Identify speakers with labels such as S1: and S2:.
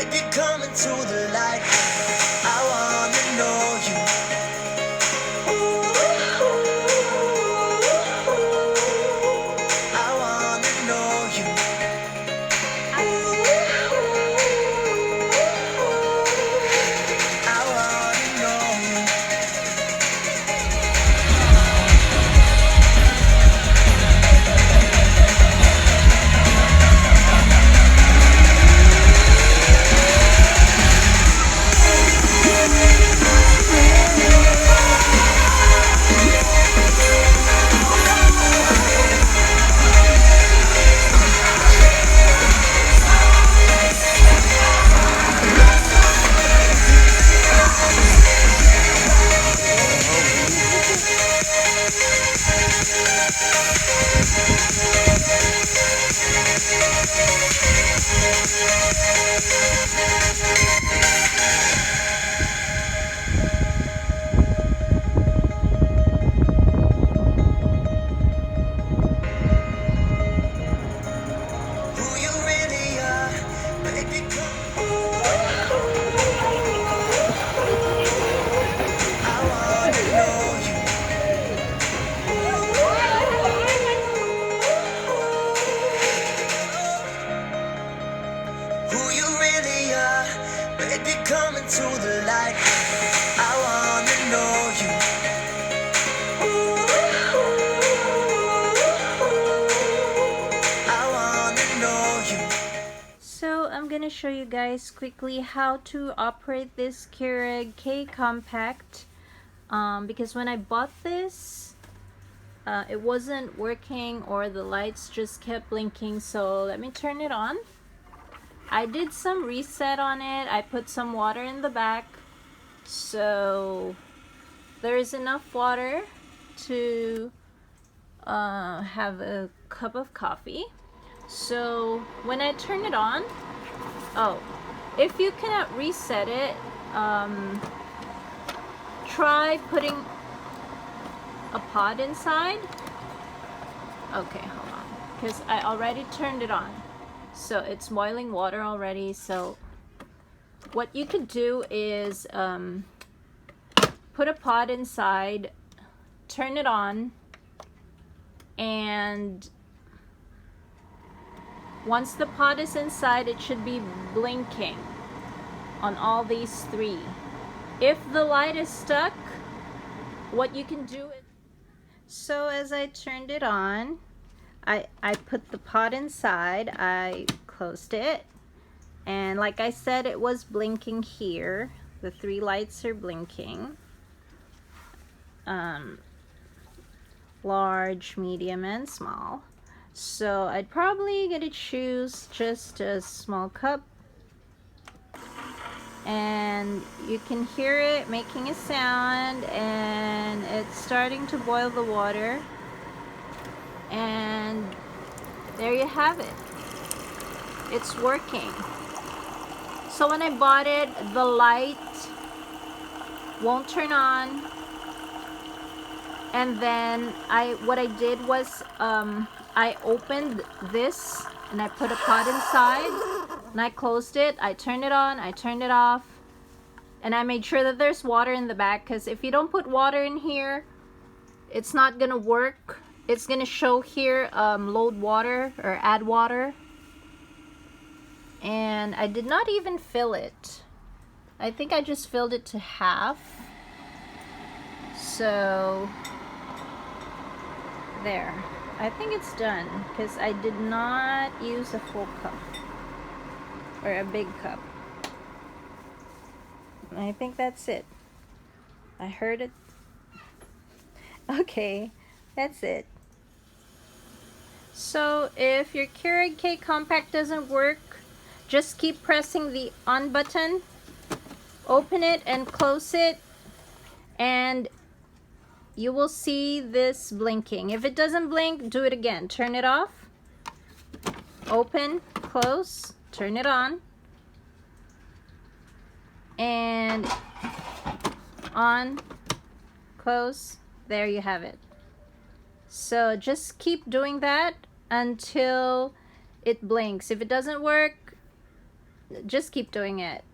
S1: Baby, come into the light. I wanna know you. I wanna know you. I wanna know you. Who you really are, baby, come. I wanna know you. Who you really are, baby, come into the light. I wanna know you. I wanna know you.
S2: So I'm gonna show you guys quickly how to operate this Keurig K-Compact, because when I bought this, it wasn't working, or the lights just kept blinking. So let me turn it on. I did some reset on it. I put some water in the back, so there is enough water to have a cup of coffee. So when I turn it on, oh, if you cannot reset it, try putting a pod inside. Okay, hold on, because I already turned it on, so it's boiling water already. So what you could do is put a pod inside, turn it on, and once the pod is inside, it should be blinking on all these three. If the light is stuck, what you can do is, so as I turned it on, I put the pod inside, I closed it, and like I said, it was blinking here. The three lights are blinking. Large, medium, and small. So I'd probably gonna choose just a small cup, and you can hear it making a sound, and it's starting to boil the water, and there you have it. It's working. So when I bought it, the light won't turn on, and then what I did was I opened this and I put a pot inside, and I closed it. I turned it on, I turned it off, and I made sure that there's water in the back, because if you don't put water in here, it's not gonna work. It's gonna show here load water or add water, and I did not even fill it. I think I just filled it to half. So there, I think it's done, because I did not use a full cup or a big cup. I think that's it. I heard it. Okay, that's it. So if your Keurig K-Compact doesn't work, just keep pressing the on button, open it and close it, and you will see this blinking. If it doesn't blink, do it again. Turn it off, open, close, turn it on, and on, close. There you have it. So just keep doing that until it blinks. If it doesn't work, just keep doing it.